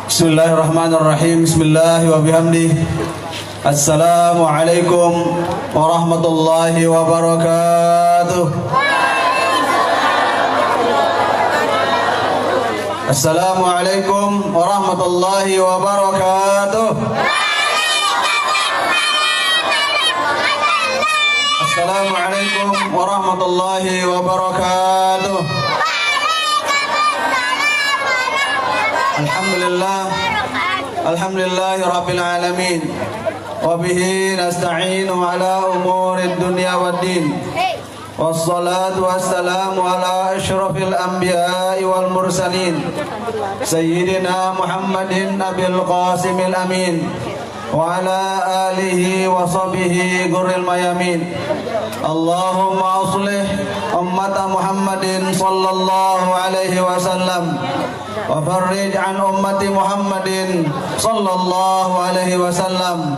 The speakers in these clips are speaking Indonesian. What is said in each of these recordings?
Bismillahirrahmanirrahim. Bismillahi wa bihamdih. Assalamualaikum warahmatullahi wabarakatuh. Assalamualaikum warahmatullahi wabarakatuh. Assalamualaikum warahmatullahi wabarakatuh. Alhamdulillahi rabbil alamin. Wa bihi nasta'inu ala umurid dunya waddin. Wassalatu wassalamu ala asyrafil anbiya'i wal mursalin Sayyidina Muhammadin Nabil Qasimil Amin wa ala alihi wa sahbihi gurril mayamin. Allahumma aslih ummata Muhammadin sallallahu alaihi wasallam wa farrij an ummati Muhammadin sallallahu alaihi wasallam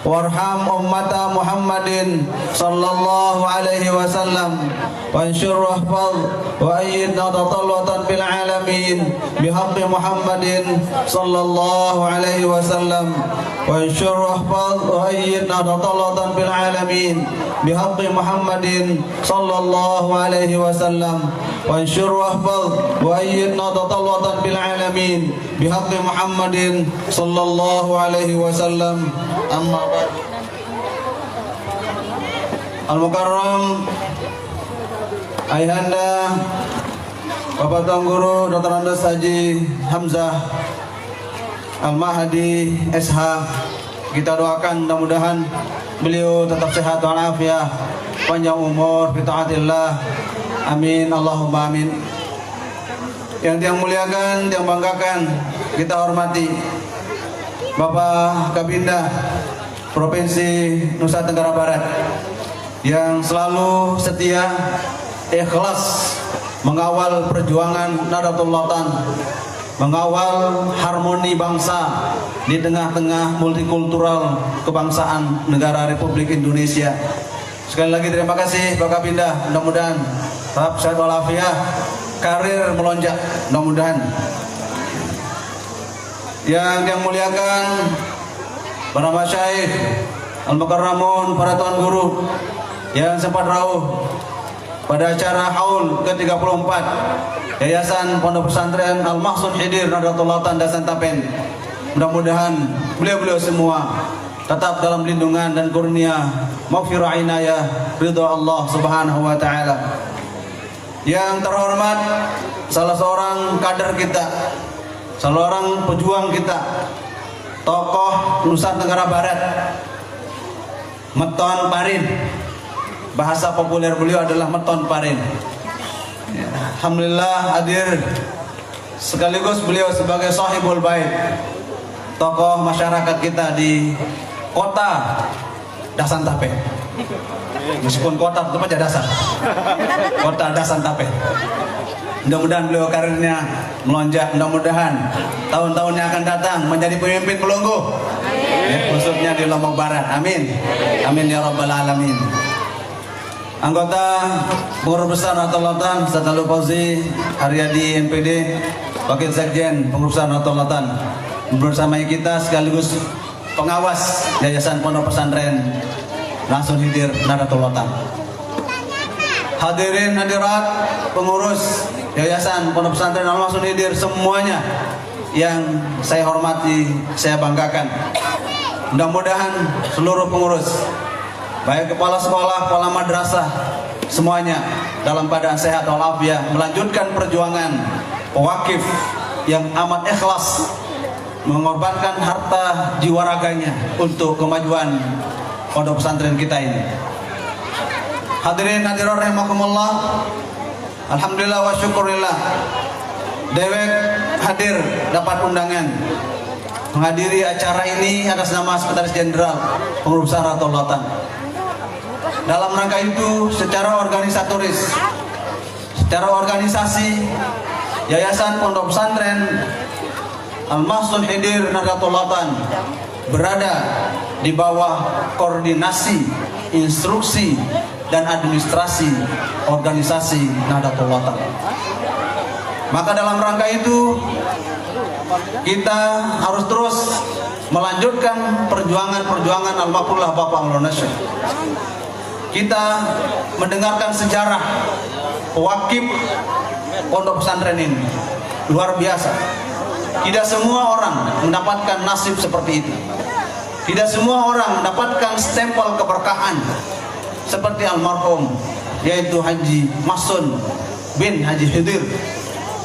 warham ummata Muhammadin sallallahu alaihi wasallam wansyur wahfaz wa ayyid nadatal watan bil alamin bihaqqi Muhammadin sallallahu alaihi wasallam wansyur wahfaz wa ayyid nadatal watan bil alamin bihaqqi Muhammadin sallallahu alaihi wasallam wansyur wahfaz wa ayyid nadatal watan bil alamin bihaqqi Muhammadin sallallahu alaihi wasallam. Amma ba'd. Al-Mukarram Ayahanda Bapak Tuan Guru Dr. Andes Haji Hamzah Al-Mahdi SH, kita doakan mudah-mudahan beliau tetap sehat walafiat, panjang umur fi taatillah. Amin Allahumma amin. Yang muliakan, yang banggakan, kita hormati Bapak Kabinda Provinsi Nusa Tenggara Barat yang selalu setia, ikhlas mengawal perjuangan Nahdlatul Watan, mengawal harmoni bangsa di tengah-tengah multikultural kebangsaan negara Republik Indonesia. Sekali lagi terima kasih Pak Kabinda, mudah-mudahan tetap sehat walafiat, karir melonjak mudah-mudahan. Yang muliakan para masyayikh, al-mukarramun, para tuan guru yang sempat rawuh pada acara haul ke-34 Yayasan Pondok Pesantren Al-Mahsun Khidir Nahdlatul Watan Dasan Tapen. Mudah-mudahan beliau-beliau semua tetap dalam lindungan dan kurnia maghfirah inayah ridha Allah Subhanahu wa taala. Yang terhormat salah seorang kader kita, salah seorang pejuang kita, tokoh Nusa Tenggara Barat, Meton Parin. Bahasa populer beliau adalah Meton Parin. Ya, alhamdulillah hadir, sekaligus beliau sebagai sahibul bait, tokoh masyarakat kita di kota Dasan Tape. Meskipun kota itu aja dasar, kota Dasan Tape. Mudah-mudahan beliau karirnya melonjak, mudah-mudahan tahun-tahun yang akan datang menjadi pemimpin pelungguh, ya, khususnya di Lombok Barat. Amin, amin ya rabbal alamin. Anggota Pengurus Besar Nahdlatul Watan Ustaz Alul Fauzi Haryadi NPD, Wakil Sekjen Pengurus Besar Nahdlatul Watan, bersama kita sekaligus pengawas Yayasan Pondok Pesantren Mahsun Khidir Nahdlatul Watan. Hadirin hadirat pengurus Yayasan Pondok Pesantren Mahsun Khidir semuanya yang saya hormati, saya banggakan. Mudah-mudahan seluruh pengurus, baik kepala sekolah, kepala madrasah, semuanya dalam keadaan sehat walafiat, melanjutkan perjuangan pewakif yang amat ikhlas, mengorbankan harta jiwa raganya untuk kemajuan pondok pesantren kita ini. Hadirin hadirat rahimakumullah, alhamdulillah wa syukurillah, dewek hadir dapat undangan menghadiri acara ini atas nama Sekretaris Jenderal Pengurus Besar Nahdlatul Watan. Dalam rangka itu, secara organisatoris, secara organisasi, Yayasan Pondok Pesantren Al-Mahsun Khidir Nahdlatul Watan berada di bawah koordinasi, instruksi, dan administrasi organisasi Nahdlatul Watan. Maka dalam rangka itu kita harus terus melanjutkan perjuangan almarhumlah Bapak Indonesia. Kita mendengarkan sejarah pewakif pondok pesantren ini luar biasa. Tidak semua orang mendapatkan nasib seperti itu. Tidak semua orang mendapatkan stempel keberkahan seperti almarhum, yaitu Haji Mahsun bin Haji Khidir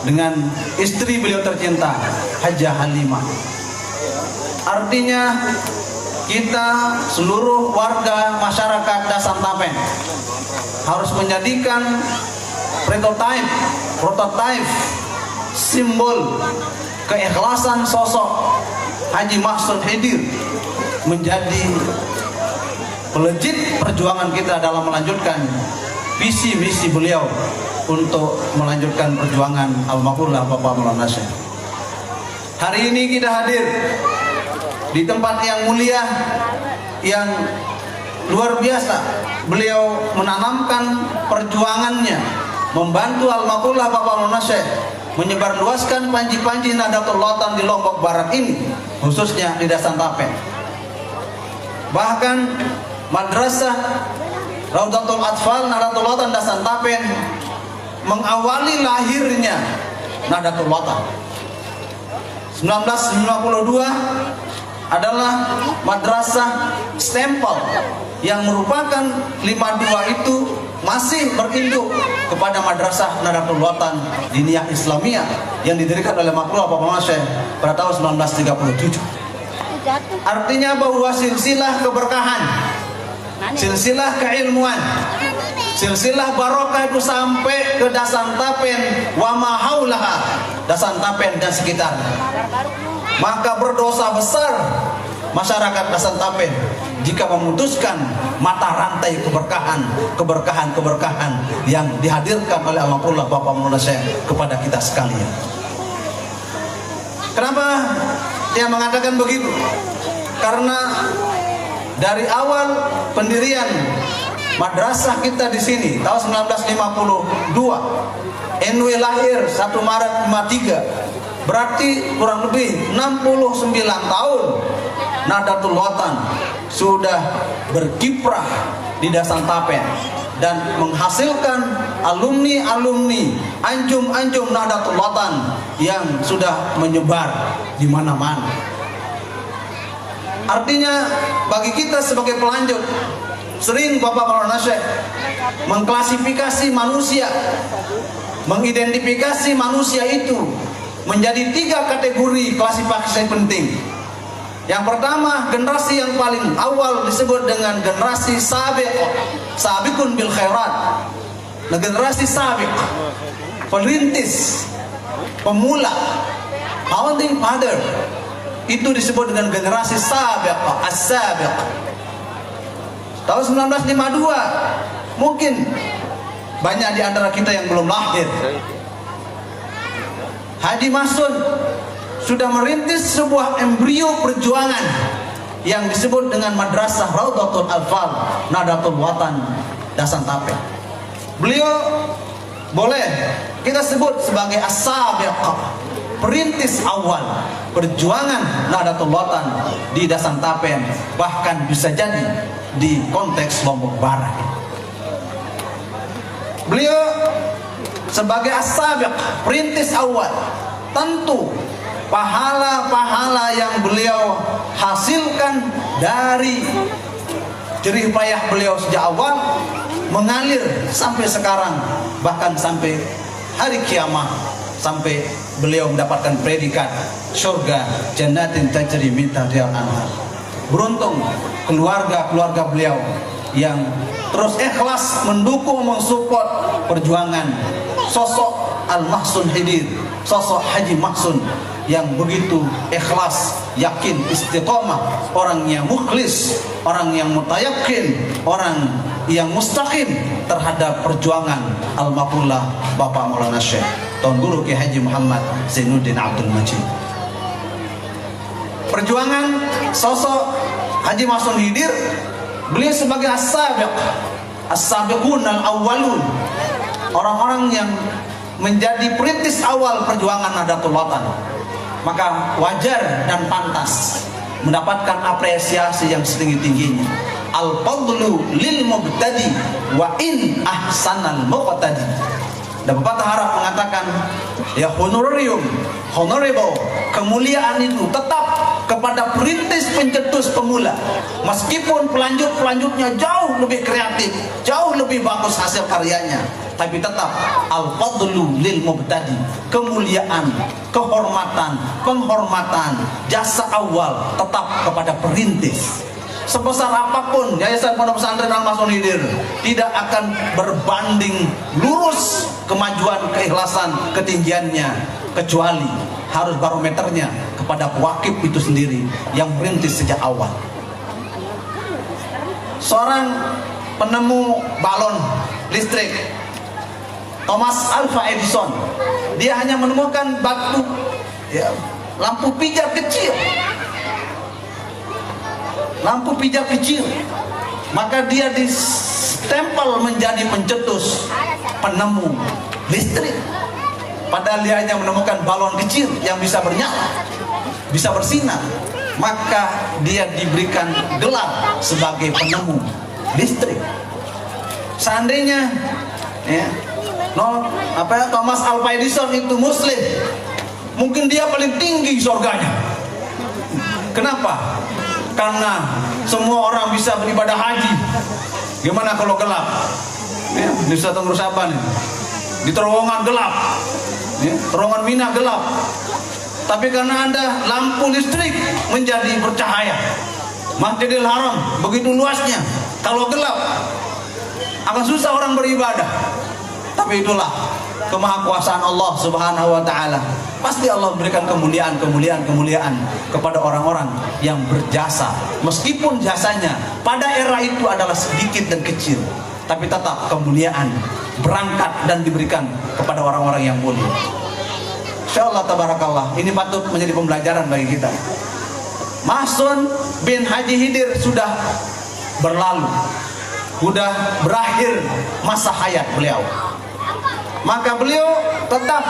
dengan istri beliau tercinta Hajah Halimah. Artinya kita seluruh warga masyarakat Dasantapen harus menjadikan prototipe simbol keikhlasan sosok Haji Mahsun Khidir menjadi pelejit perjuangan kita dalam melanjutkan visi misi beliau untuk melanjutkan perjuangan almarhumlah Bapak Indonesia. Hari ini kita hadir di tempat yang mulia, yang luar biasa. Beliau menanamkan perjuangannya, membantu almarhumlah Bapak Indonesia menyebarluaskan panji-panji Nahdlatul Watan di Lombok Barat ini, khususnya di Dasantapen. Bahkan Madrasah Raudatul Atfal Nahdlatul Watan Dasantapen mengawali lahirnya Nahdlatul Watan. 1952 adalah madrasah stempel yang merupakan 52 itu masih berinduk kepada madrasah Nahdlatul Watan Diniyah Islamiyah yang didirikan oleh Makhluk Bapak Syekh pada tahun 1937. Artinya bahwa silsilah keberkahan, silsilah keilmuan, silsilah barokah itu sampai ke Dasantapen wa ma haulaha, Dasantapen dan sekitarnya. Maka berdosa besar masyarakat Dasantapen jika memutuskan mata rantai keberkahan yang dihadirkan oleh almarhumlah Bapak Indonesia kepada kita sekalian. Kenapa dia mengatakan begitu? Karena dari awal pendirian madrasah kita di sini tahun 1952, NW lahir 1 Maret 53, berarti kurang lebih 69 tahun Nahdlatul Watan sudah berkiprah di Dasantapen dan menghasilkan alumni-alumni anjum-anjum Nahdlatul Watan yang sudah menyebar di mana-mana. Artinya bagi kita sebagai pelanjut, sering Bapak Maulana Syekh mengklasifikasi manusia, mengidentifikasi manusia itu menjadi 3 kategori klasifikasi penting. Yang pertama, generasi yang paling awal disebut dengan generasi sabiqun bil khairat. Nah, generasi sabiq, perintis, pemula, founding father, itu disebut dengan generasi sabiq, as-sabiq. Tahun 1952, mungkin banyak di antara kita yang belum lahir. Haji Mahsun sudah merintis sebuah embrio perjuangan yang disebut dengan Madrasah Raudatul Atfal Nahdlatul Watan Dasantapen. Beliau boleh kita sebut sebagai as-sabiq, perintis awal perjuangan Nahdlatul Watan di Dasantapen, bahkan bisa jadi di konteks Lombok Barat. Beliau sebagai as-sabiq, perintis awal, tentu pahala-pahala yang beliau hasilkan dari jerih payah beliau sejak awal mengalir sampai sekarang, bahkan sampai hari kiamat, sampai beliau mendapatkan predikat surga jannatin tajri min tahtiha al-anhar. Beruntung keluarga-keluarga beliau yang terus ikhlas mendukung, mensupport perjuangan sosok Al-Mahsun Khidir, sosok Haji Mahsun yang begitu ikhlas, yakin, istiqomah, orang yang mukhlis, orang yang mutayakin, orang yang mustaqim terhadap perjuangan almarhumlah Bapak Maulana Syekh Tuan Guru Ki Haji Muhammad Zainuddin Abdul Majid. Perjuangan sosok Haji Masun Hidir, beliau sebagai as-sabiqun al-awwalun, orang-orang yang menjadi perintis awal perjuangan Nahdlatul Watan, maka wajar dan pantas mendapatkan apresiasi yang setinggi-tingginya. Al-fadlu lil mubtadi wa in ahsanal muqtadi. Dan Bapak Harap mengatakan, ya honorarium, honorable, kemuliaan itu tetap kepada perintis pencetus pemula, meskipun pelanjutnya jauh lebih kreatif, jauh lebih bagus hasil karyanya, tapi tetap al-fadlu lil mubtadi, kemuliaan, kehormatan, penghormatan, jasa awal tetap kepada perintis. Sebesar apapun Yayasan Pondok Pesantren Al Masun Hidir tidak akan berbanding lurus kemajuan, keikhlasan, ketinggiannya, kecuali harus barometernya kepada wakif itu sendiri yang merintis sejak awal. Seorang penemu balon listrik, Thomas Alva Edison, dia hanya menemukan batu, ya, lampu pijar kecil, maka dia ditempel menjadi pencetus penemu listrik. Padahal dia hanya menemukan balon kecil yang bisa bernyala, bisa bersinar, maka dia diberikan gelar sebagai penemu listrik. Seandainya Thomas Alva Edison itu muslim, mungkin dia paling tinggi surganya. Kenapa? Karena semua orang bisa beribadah haji. Gimana kalau gelap? Di Nusa Tenggara Sabah nih, di terowongan gelap, terowongan Mina gelap. Tapi karena ada lampu listrik menjadi bercahaya. Masjidil Haram begitu luasnya, kalau gelap akan susah orang beribadah. Tapi itulah kemahakuasaan Allah Subhanahu wa taala. Pasti Allah memberikan kemuliaan kepada orang-orang yang berjasa, meskipun jasanya pada era itu adalah sedikit dan kecil, tapi tetap kemuliaan berangkat dan diberikan kepada orang-orang yang mulia. Insyaallah tabarakallah, ini patut menjadi pembelajaran bagi kita. Masun bin Haji Hidir sudah berlalu, sudah berakhir masa hayat beliau. Maka beliau tetap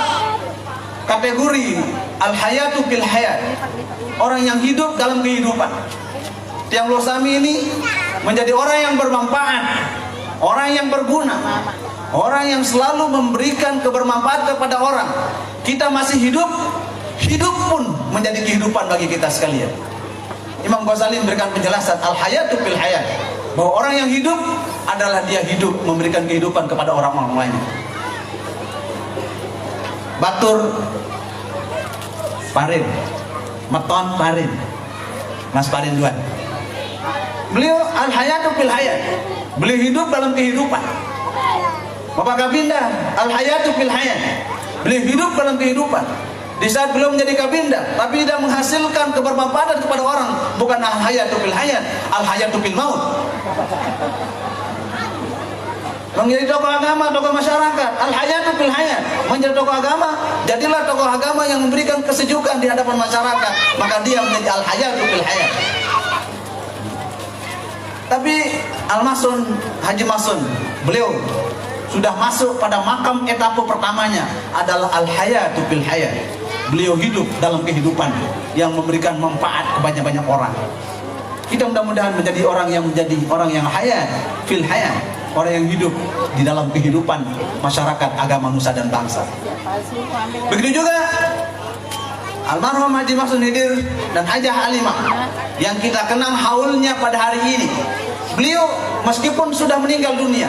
kategori al-hayatu fil hayat, orang yang hidup dalam kehidupan. Tiang Losami ini menjadi orang yang bermanfaat, orang yang berguna, orang yang selalu memberikan kebermanfaat kepada orang. Kita masih hidup, hidup pun menjadi kehidupan bagi kita sekalian. Imam Ghazali memberikan penjelasan al-hayatu fil hayat, bahwa orang yang hidup adalah dia hidup memberikan kehidupan kepada orang-orang lain. Batur Parin, Meton Parin, Mas Parin Duan. Beliau al-hayatu fil hayat, beliau hidup dalam kehidupan. Bapak Kabinda al-hayatu fil hayat, beliau hidup dalam kehidupan. Di saat beliau menjadi Kabinda, tapi tidak menghasilkan kebermanfaatan kepada orang, bukan al-hayatu fil hayat, al-hayatu fil maut. Menjadi tokoh agama, tokoh masyarakat, al-hayatu fil hayat, menjadi tokoh agama, jadilah tokoh agama yang memberikan kesejukan di hadapan masyarakat, maka dia menjadi al-hayatu fil hayat. Tapi Al-Masun, Haji Masun, beliau sudah masuk pada makam etapa pertamanya adalah al-hayatu fil hayat. Beliau hidup dalam kehidupan yang memberikan manfaat kepada banyak orang. Kita mudah-mudahan menjadi orang yang hayat fil hayat, orang yang hidup di dalam kehidupan masyarakat, agama, nusa dan bangsa. Begitu juga almarhum Haji Masun Hidir dan Hajah Halimah yang kita kenang haulnya pada hari ini. Beliau meskipun sudah meninggal dunia,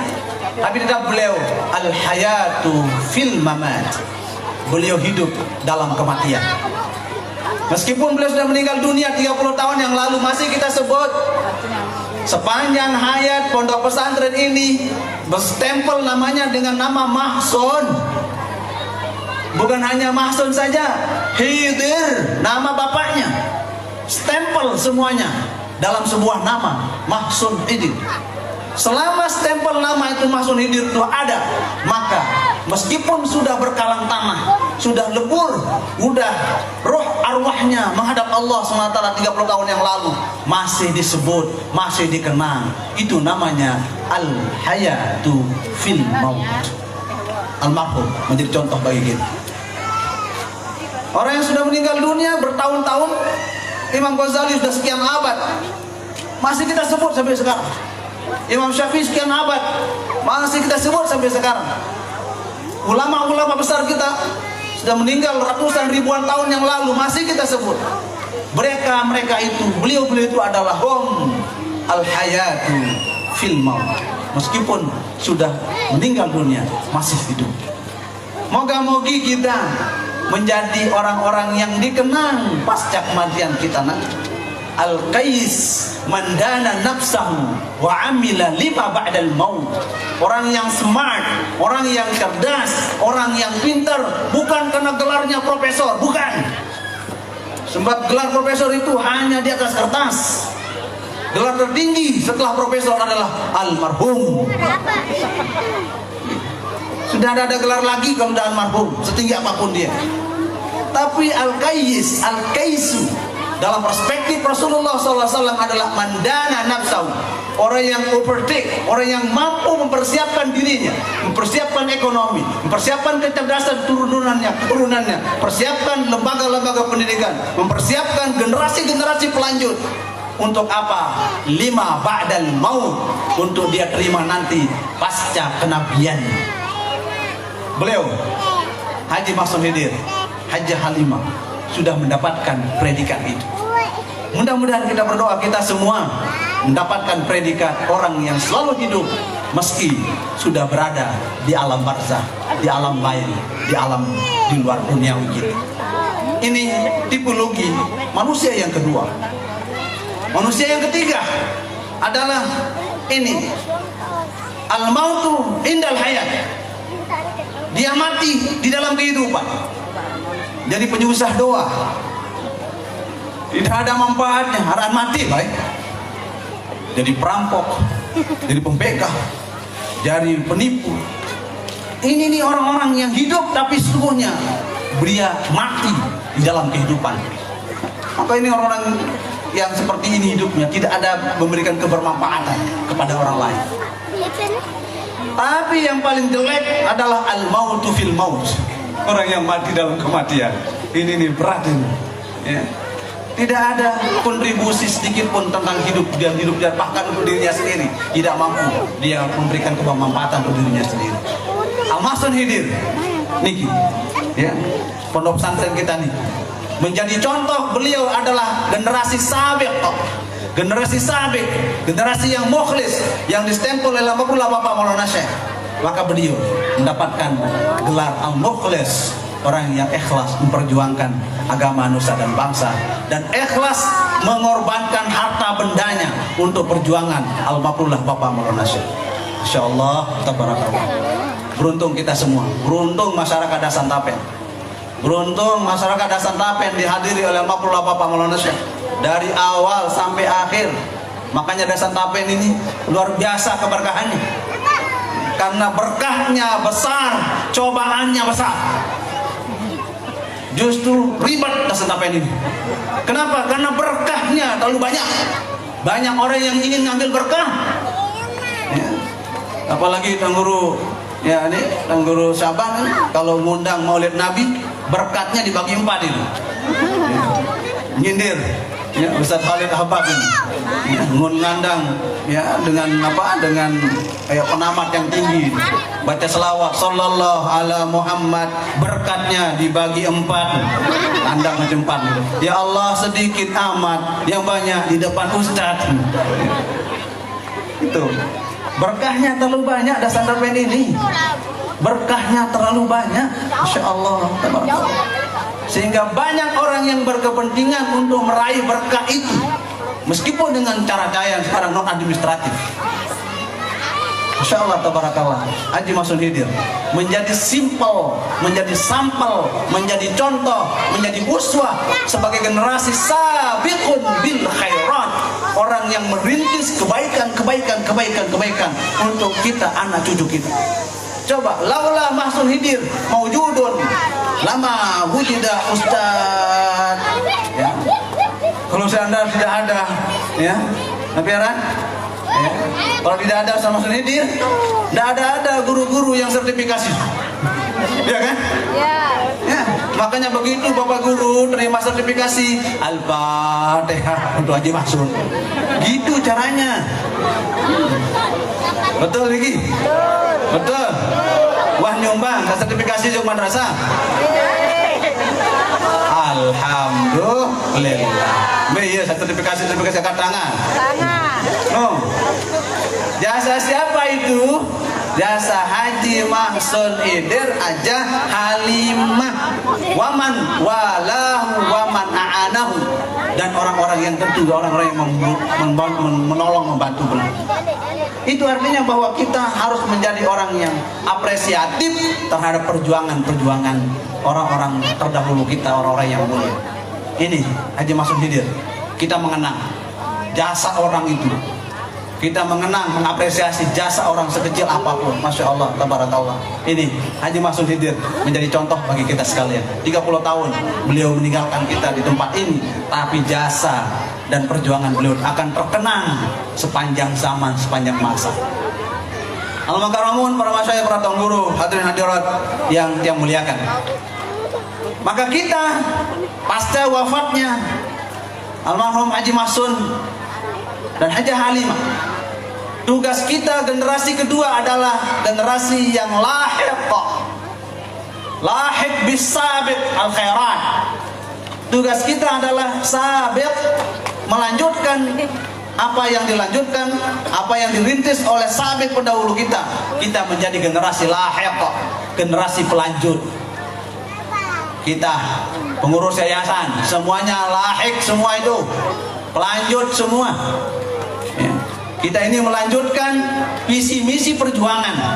tapi tetap beliau al-hayatu fil mamat. Beliau hidup dalam kematian. Meskipun beliau sudah meninggal dunia 30 tahun yang lalu, masih kita sebut sepanjang hayat pondok pesantren ini berstempel namanya dengan nama Mahsun. Bukan hanya Mahsun saja, Hidir, nama bapaknya, stempel semuanya dalam sebuah nama, Mahsun Hidir. Selama stempel nama itu Mahsun Khidir itu ada, maka meskipun sudah berkalang tanah, sudah lebur, udah roh arwahnya menghadap Allah SWT 30 tahun yang lalu, masih disebut, masih dikenang. Itu namanya al-hayatu fil maut. Almarhum menjadi contoh bagi kita. Orang yang sudah meninggal dunia bertahun-tahun, Imam Ghazali sudah sekian abad, masih kita sebut sampai sekarang. Imam Syafi'i sekian abad, masih kita sebut sampai sekarang. Ulama-ulama besar kita sudah meninggal ratusan ribuan tahun yang lalu, masih kita sebut. Mereka itu, beliau-beliau itu adalah al-hayatu fil maut. Meskipun sudah meninggal dunia, masih hidup. Moga-mogi kita menjadi orang-orang yang dikenang pasca kematian kita nanti. Al-Qais mandana nafsahu wa amila lima ba'dal maut. Orang yang smart, orang yang cerdas, orang yang pintar, bukan karena gelarnya profesor, bukan. Sebab gelar profesor itu hanya di atas kertas. Gelar tertinggi setelah profesor adalah almarhum. Sudah ada gelar lagi kalau sudah almarhum, setinggi apapun dia. Tapi Al-Qais, Al-Qaisu dalam perspektif Rasulullah SAW adalah mandana nafsahu, orang yang overtake, orang yang mampu mempersiapkan dirinya, mempersiapkan ekonomi, mempersiapkan kecerdasan turunannya, persiapkan lembaga-lembaga pendidikan, mempersiapkan generasi-generasi pelanjut. Untuk apa? Lima ba'dal maut, untuk dia terima nanti pasca kenabian. Beliau Haji Mahsun Khidir, Haji Halimah sudah mendapatkan predikat itu. Mudah-mudahan kita berdoa, kita semua mendapatkan predikat orang yang selalu hidup meski sudah berada di alam barzah, di alam lain, di luar dunia kita. Ini tipologi manusia yang kedua. Manusia yang ketiga adalah ini, al-mautu indal hayat. Dia mati di dalam kehidupan, jadi penyusah doa, tidak ada manfaatnya, harus mati baik. Jadi perampok, jadi pembekah, jadi penipu. Ini nih orang-orang yang hidup tapi sesungguhnya dia mati di dalam kehidupan. Maka ini orang-orang yang seperti ini hidupnya, tidak ada memberikan kebermanfaatan kepada orang lain. Tapi yang paling jelek adalah al-mautu fil maut. Orang yang mati dalam kematian. Ini nih berat ini. Ya. Tidak ada kontribusi sedikit pun tentang hidup dia, bahkan untuk dirinya sendiri tidak mampu dia memberikan kebermanfaatan untuk dirinya sendiri. Al-Mahsun Khidir niki, ya, pondok pesantren kita nih menjadi contoh. Beliau adalah generasi sabiq, generasi yang mukhlis, yang distempel oleh Bapak Maulana Syekh. Maka beliau mendapatkan gelar al-mukhlis, orang yang ikhlas memperjuangkan agama nusa dan bangsa, dan ikhlas mengorbankan harta bendanya untuk perjuangan al-maqrullah Bapak Maulana Syekh. Insyaallah tabarakallah. Beruntung kita semua, beruntung masyarakat Dasan Tapen, beruntung masyarakat Dasan Tapen dihadiri oleh al-maqrullah Bapak Maulana Syekh dari awal sampai akhir. Makanya Dasan Tapen ini luar biasa keberkahannya, karena berkahnya besar, cobaannya besar. Justru ribet Dasan Tapen ini. Kenapa? Karena berkahnya terlalu banyak. Banyak orang yang ingin ngambil berkah. Ya. Apalagi Tuan Guru, ya ini Tuan Guru Syabang kalau ngundang Maulid Nabi, berkatnya dibagi 4 ini. Ya. Nyindir. Ya, Ustaz Khalid Ahbab ini. Ya, ngundang ya dengan apa? Dengan kayak penamat yang tinggi. Baca selawat sallallahu ala Muhammad, berkatnya dibagi 4. Tanda macam 4 gitu. Ya Allah, sedikit amat yang banyak di depan Ustaz. Itu. Berkahnya terlalu banyak Dasan Tapen ini. Berkahnya terlalu banyak. Insyaallah. Sehingga banyak orang yang berkepentingan untuk meraih berkah itu, meskipun dengan cara-cara yang sekarang non administratif. Insyaallah tabarakallah, Haji Mahsun Khidir menjadi simpel, menjadi sampel, menjadi contoh, menjadi uswah sebagai generasi sabiqun bil khairat, orang yang merintis kebaikan untuk kita, anak cucu kita. Coba, laula mahsul hidir maujudun lama wujida ustad. Ya. Kalau seandainya tidak ada, ya, Nabiaran, ya. Kalau tidak ada sama mahsul hidir, tidak ada guru-guru yang sertifikasi, ya kan? Ya. Makanya begitu Bapak Guru terima sertifikasi Al-Fatihah untuk Haji Mahsun. Gitu caranya. Betul lagi? Betul. Wah nyumbang sertifikasi untuk madrasah. Alhamdulillah. Iya sertifikasi angkat tangan. No. Jasa siapa itu? Jasa Haji Mahsun Hidir Aja Halimah, waman walahu waman a'anahu, dan orang-orang yang tentu, orang-orang yang menolong, membantu beliau. Itu artinya bahwa kita harus menjadi orang yang apresiatif terhadap perjuangan orang-orang terdahulu kita, orang-orang yang mulia. Ini Haji Mahsun Hidir, kita mengenang jasa orang itu. Kita mengenang, mengapresiasi jasa orang sekecil apapun. Masya Allah, tabarakallah. Ini Haji Mahsun Hidir menjadi contoh bagi kita sekalian. 30 tahun beliau meninggalkan kita di tempat ini, tapi jasa dan perjuangan beliau akan terkenang sepanjang zaman, sepanjang masa. Al-Makaramun, para masyayikh, para tuan guru, hadirin hadirat yang muliakan. Maka kita pasca wafatnya almarhum Haji Mahsun dan Hajah Halimah, tugas kita generasi kedua adalah generasi yang lahiq bisabiq al khairat. Tugas kita adalah sabiq, melanjutkan apa yang dilanjutkan, apa yang dirintis oleh sabiq pendahulu kita. Kita menjadi generasi lahiq, generasi pelanjut. Kita pengurus yayasan semuanya lahiq, semua itu pelanjut semua. Ya. Kita ini melanjutkan visi misi perjuangan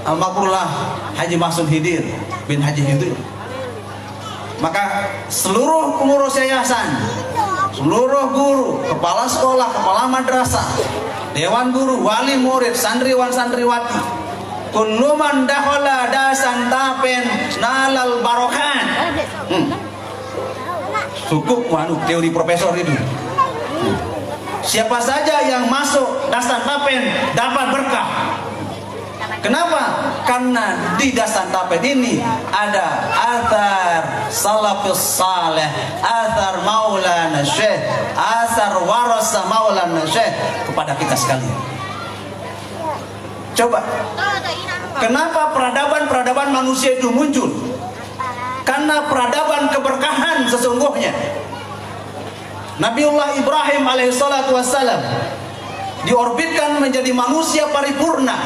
almarhumlah Haji Mahsun Hidir bin Haji Hidir. Maka seluruh pengurus yayasan, seluruh guru, kepala sekolah, kepala madrasah, dewan guru, wali murid, santriwan santriwati, kullu man dakhala dasan tapen nalal barokan. Cukup teori profesor itu. Siapa saja yang masuk Dasan Tapen dapat berkah. Kenapa? Karena di Dasan Tapen ini ada athar salafus saleh, athar Maulana Syekh, athar warasa Maulana Syekh kepada kita sekalian. Coba, kenapa peradaban manusia itu muncul? Karena peradaban keberkahan sesungguhnya. Nabiullah Ibrahim alaihissalatu wassalam diorbitkan menjadi manusia paripurna,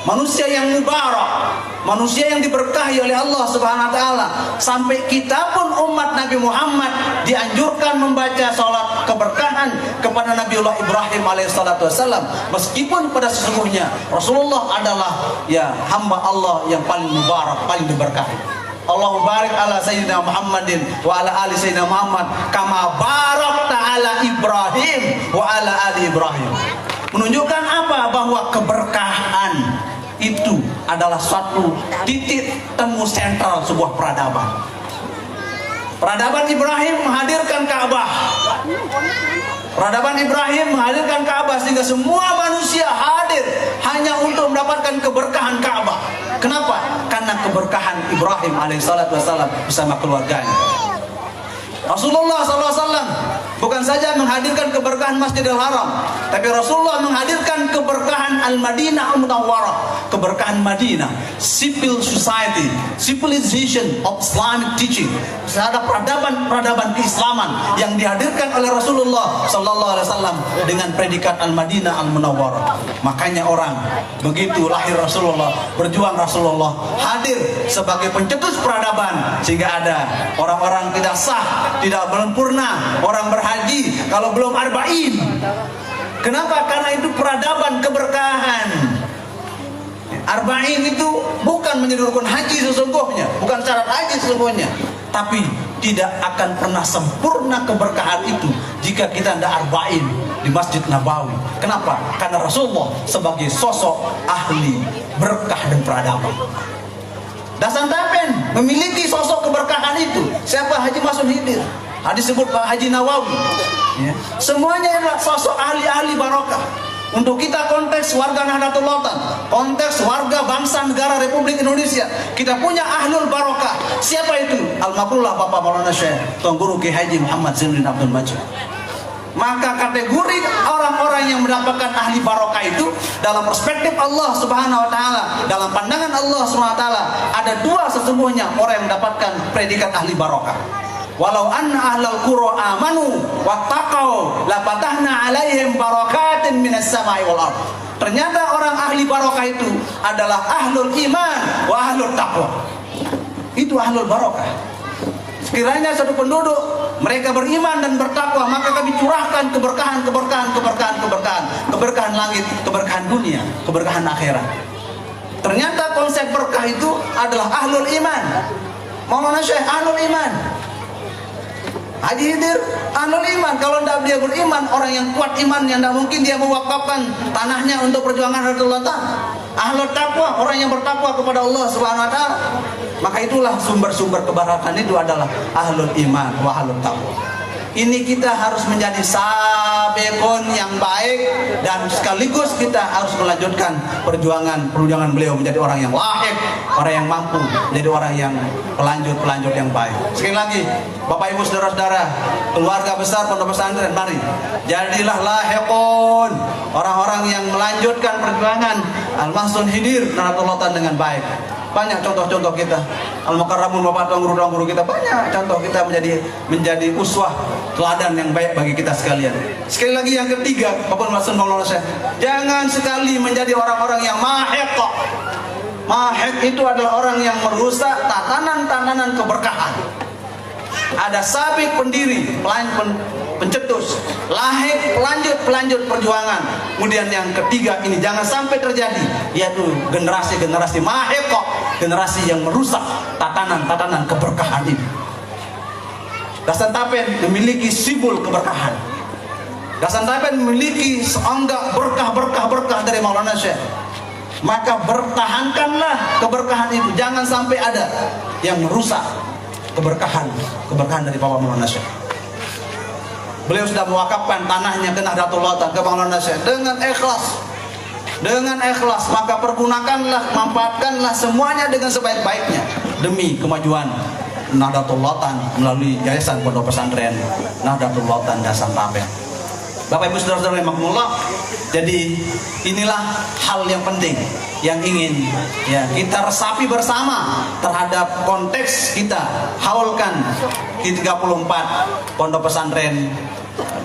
manusia yang mubarak, manusia yang diberkahi oleh Allah Subhanahu wa taala. Sampai kita pun umat Nabi Muhammad dianjurkan membaca salat keberkahan kepada Nabiullah Ibrahim alaihissalatu wassalam, meskipun pada sesungguhnya Rasulullah adalah ya hamba Allah yang paling mubarak, paling diberkahi. Allahumma barik ala sayyidina Muhammadin wa ala ali sayyidina Muhammad kama barakta ala Ibrahim wa ala ali Ibrahim. Menunjukkan apa? Bahwa keberkahan itu adalah suatu titik temu sentral sebuah peradaban. Peradaban Ibrahim menghadirkan Ka'bah. Peradaban Ibrahim menghadirkan Ka'bah sehingga semua manusia hadir hanya untuk mendapatkan keberkahan Ka'bah. Kenapa? Karena keberkahan Ibrahim alaihissalatu wassalam bersama keluarganya. Rasulullah SAW bukan saja menghadirkan keberkahan Masjidil Haram, tapi Rasulullah menghadirkan keberkahan Al-Madinah Al-Munawwarah, keberkahan Madinah, civil society, civilization of Islamic teaching, terhadap peradaban keislaman yang dihadirkan oleh Rasulullah SAW dengan predikat Al-Madinah Al-Munawwarah. Makanya orang begitu lahir Rasulullah, berjuang Rasulullah, hadir sebagai pencetus peradaban, sehingga ada orang-orang tidak sah, tidak sempurna, orang berhaji kalau belum arba'in. Kenapa? Karena itu peradaban keberkahan. Arba'in itu bukan menjadi rukun haji sesungguhnya, bukan syarat haji sesungguhnya, tapi tidak akan pernah sempurna keberkahan itu jika kita tidak arba'in, di Masjid Nabawi. Kenapa? Karena Rasulullah sebagai sosok ahli berkah dan peradaban. Dasantapen memiliki sosok keberkahan itu. Siapa? Haji Mas'ud Khidir. Disebut Pak Haji Nawawi. Ya. Semuanya adalah sosok ahli-ahli barokah. Untuk kita konteks warga Nahdlatul Ulama, konteks warga bangsa negara Republik Indonesia, kita punya ahlul barokah. Siapa itu? Al-Makrullah Bapak Maulana Syekh Tuan Guru Kiai Haji Muhammad Zainuddin Abdul Majid. Maka kategori orang-orang yang mendapatkan ahli barokah itu dalam perspektif Allah Subhanahu wa taala, dalam pandangan Allah Subhanahu wa taala, ada dua sesungguhnya orang yang mendapatkan predikat ahli barokah. Walau anna ahlal qura amanu wattaqau la fatahna alaihim barakatin minas samai wal ardh. Ternyata orang ahli barokah itu adalah ahlul iman wa ahlul taqwa. Itu ahlul barokah. Sekiranya satu penduduk mereka beriman dan bertakwa, maka kami curahkan keberkahan langit, keberkahan dunia, keberkahan akhirat. Ternyata konsep berkah itu adalah ahlul iman. Maulana Syekh ahlul iman. Haji Khidir ahlul iman. Kalau tidak dia beriman, orang yang kuat imannya, tidak mungkin dia mewakafkan tanahnya untuk perjuangan Rasulullah. Ahlul taqwa, orang yang bertakwa kepada Allah Subhanahu wa taala. Maka itulah sumber-sumber keberkahan itu adalah ahlul iman wa ahlul taqwa. Ini kita harus menjadi sabekon yang baik, dan sekaligus kita harus melanjutkan perjuangan beliau menjadi orang yang layak, orang yang mampu, menjadi orang yang pelanjut yang baik. Sekali lagi, Bapak Ibu saudara-saudara, keluarga besar Pondok Pesantren, mari jadilah lahiqun, orang-orang yang melanjutkan perjuangan Al-Mahsun Khidir Nahdlatul Ulama dengan baik. Banyak contoh-contoh kita, Al-Mukarramun Bapak Tuan Guru kita, banyak contoh kita menjadi uswah teladan yang baik bagi kita sekalian. Sekali lagi yang ketiga, Bapak Mahsun Maulana Syekh, jangan sekali menjadi orang-orang yang mahiq. Mahiq itu adalah orang yang merusak tatanan-tatanan keberkahan. Ada sabik pendiri, pencetus, lahir pelanjut perjuangan. Kemudian yang ketiga ini jangan sampai terjadi, yaitu generasi mahiqah, generasi yang merusak tatanan-tatanan keberkahan ini. Dasantapen memiliki simbol keberkahan. Dasantapen memiliki seonggak berkah dari Maulana Syekh. Maka bertahankanlah keberkahan itu, jangan sampai ada yang merusak keberkahan dari Bapak Maulana Syekh. Beliau sudah mewakafkan tanahnya ke Nahdlatul Ulama, ke Maulana Syekh dengan ikhlas, maka pergunakanlah, manfaatkanlah semuanya dengan sebaik-baiknya demi kemajuan Nahdlatul Ulama melalui Yayasan Pondok Pesantren Nahdlatul Ulama Dasantapen. Bapak Ibu saudara-saudara yang makmullah, jadi inilah hal yang penting yang ingin ya kita resapi bersama terhadap konteks kita haulkan di 34 Pondok Pesantren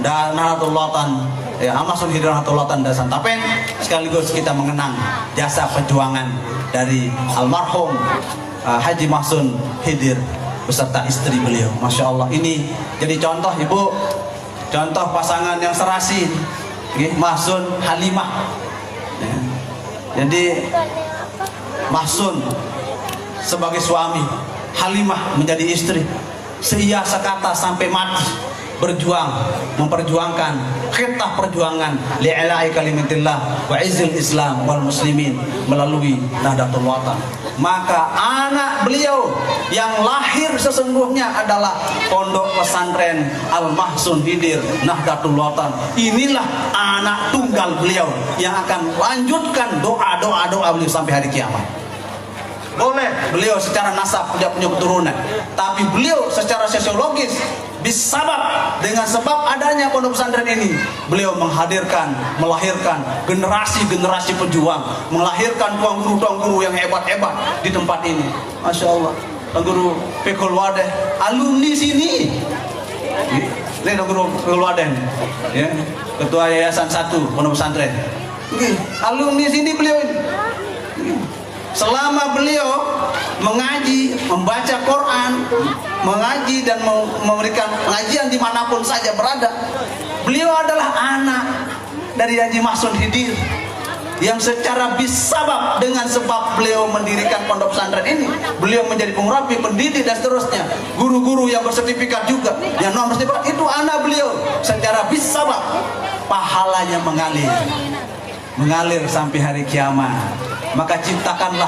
dan Nahdlatul Ulama ya, Al-Mahsun Khidir Nahdlatul Ulama Dasantapen, sekaligus kita mengenang jasa perjuangan dari almarhum Haji Mahsun Khidir beserta istri beliau. Masya Allah, ini jadi contoh Ibu, contoh pasangan yang serasi, Mahsun Halimah. Ya. Jadi Mahsun sebagai suami, Halimah menjadi istri, seia sekata sampai mati memperjuangkan khitah perjuangan li'ilai kalimatillah wa izzil Islam wal muslimin melalui Nahdlatul Ulama. Maka anak beliau yang lahir sesungguhnya adalah Pondok Pesantren Al-Mahsun Khidir Nahdlatul Ulama. Inilah anak tunggal beliau yang akan lanjutkan doa beliau sampai hari kiamat. Boleh beliau secara nasab tidak punya keturunan, tapi beliau secara sosiologis disabab dengan sebab adanya pondok pesantren ini, beliau melahirkan generasi pejuang, melahirkan tuan guru yang hebat-hebat di tempat ini. Masya Allah, tuan guru Fikul Wadah, alumni sini. Ini tuan guru Fikul Wadah, ya, ketua yayasan 1 pondok pesantren. Alumni sini beliau ini. Selama beliau mengaji, membaca Quran, mengaji dan memberikan pengajian dimanapun saja berada, beliau adalah anak dari Haji Mahsun Khidir yang secara bisabab dengan sebab beliau mendirikan pondok pesantren ini, beliau menjadi pengurapi, pendidik dan seterusnya, guru-guru yang bersertifikat juga, yang non bersertifikat, itu anak beliau secara bisabab. pahalanya mengalir sampai hari kiamat. Maka ciptakanlah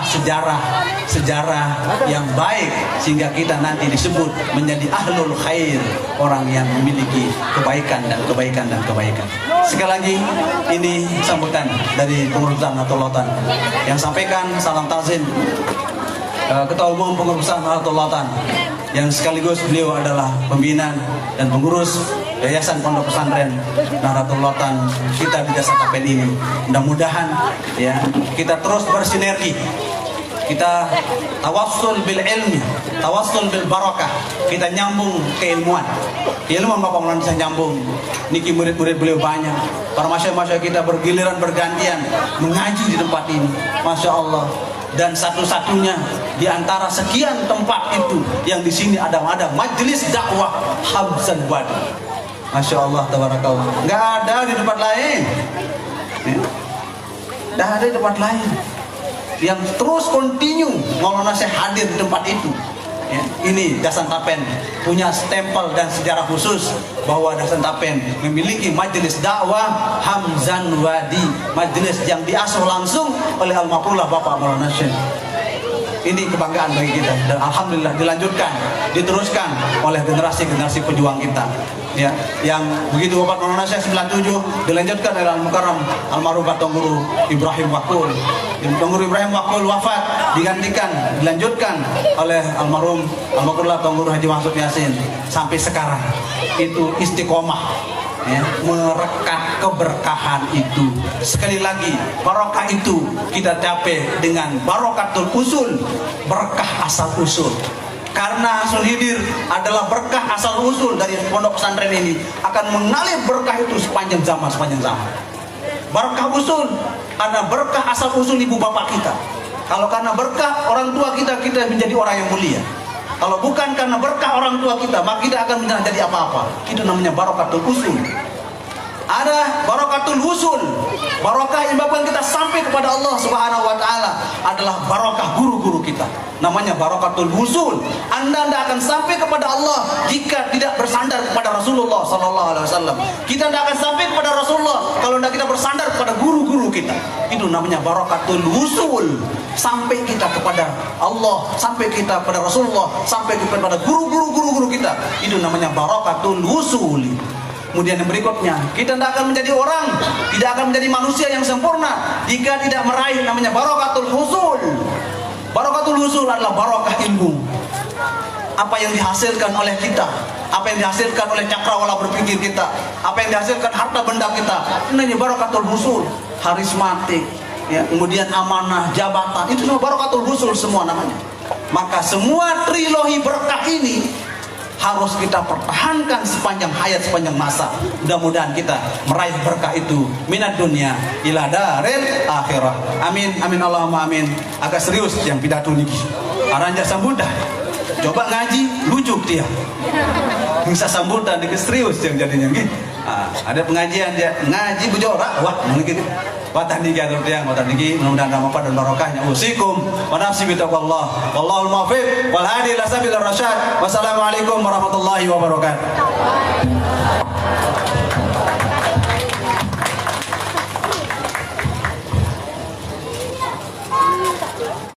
sejarah yang baik sehingga kita nanti disebut menjadi ahlul khair, orang yang memiliki kebaikan. Sekali lagi ini sambutan dari pengurusan Nahdlatul Ulama yang sampaikan salam takzim Ketua Umum Pengurusan Nahdlatul Ulama yang sekaligus beliau adalah pembina dan pengurus Yayasan Pondok Pesantren Nahdlatul Ulama kita di Desa Tapen ini. Mudah-mudahan ya kita terus bersinergi. Kita tawassul bil ilmi, tawassul bil barakah. Kita nyambung keilmuan. Keilmuan Bapak Maulana bisa nyambung. Niki murid-murid beliau banyak. Para masyayikh kita bergiliran bergantian mengaji di tempat ini. Masya Allah. Dan satu-satunya di antara sekian tempat itu yang di sini ada majelis dakwah Hamzan Wadi. Masya Allah, tabarakallah. Nggak ada di tempat lain. Nggak ada di tempat lain. Yang terus kontinu Maulana Syekh hadir di tempat itu. Ya, ini Dasan Tapen punya stempel dan sejarah khusus bahwa Dasan Tapen memiliki majelis dakwah Hamzan Wadi, majelis yang diasuh langsung oleh almarhumlah Bapak Maulana Syekh. Ini kebanggaan bagi kita dan alhamdulillah dilanjutkan, diteruskan oleh generasi pejuang kita. Ya, yang begitu wafat Maulana Syekh 97 dilanjutkan oleh Al-Mukarram almarhum Batung Guru Ibrahim Wakul. Batung Guru Ibrahim Wakul wafat dilanjutkan oleh almarhumlah Batung Guru Haji Maksud Yasin sampai sekarang. Itu istiqomah ya, merekat keberkahan itu. Sekali lagi, barokah itu kita capai dengan barokatul usul, berkah asal usul. Karena Asul Hidir adalah berkah asal usul dari pondok pesantren ini, akan mengalir berkah itu sepanjang zaman. Berkah usul karena berkah asal usul ibu bapak kita. Kalau karena berkah orang tua kita menjadi orang yang mulia. Kalau bukan karena berkah orang tua kita, maka kita akan menjadi apa-apa. Itu namanya barokatul usul. Ada barokatul usul, barokah yang menyebabkan kita sampai kepada Allah Subhanahu wa taala adalah barokah guru-guru kita. Namanya barokatul usul. Anda akan sampai kepada Allah jika tidak bersandar kepada Rasulullah sallallahu alaihi wasallam. Kita tidak akan sampai kepada Rasulullah kalau tidak kita bersandar kepada guru-guru kita. Itu namanya barokatul usul. Sampai kita kepada Allah, sampai kita kepada Rasulullah, sampai kepada guru-guru kita. Itu namanya barokatul usul. Kemudian yang berikutnya, kita tidak akan menjadi orang, tidak akan menjadi manusia yang sempurna jika tidak meraih namanya barokatul husul. Barokatul husul adalah barokah ilmu. Apa yang dihasilkan oleh kita, apa yang dihasilkan oleh cakrawala berpikir kita, apa yang dihasilkan harta benda kita, ini barokatul husul. Harismatik, ya, kemudian amanah, jabatan, itu semua barokatul husul semua namanya. Maka semua trilogi berkah ini harus kita pertahankan sepanjang hayat, sepanjang masa. Mudah-mudahan kita meraih berkah itu minat dunia ila daril akhirah. Amin, amin Allahumma amin. Agak serius yang pidato niki. Aranja sambutan. Coba ngaji, lucu dia. Bisa sambutan dikit serius yang jadinya gitu. Ada pengajian dia ngaji bujora, wah mungkin Watan niki atur tiang, watan niki mudah-mudahan rahmat dan barokahnya. Usikum wa nafsi bi taqwallah. Wallahul muwaffiq wal hadi ila sabilir rasyad. Wassalamualaikum warahmatullahi wabarakatuh.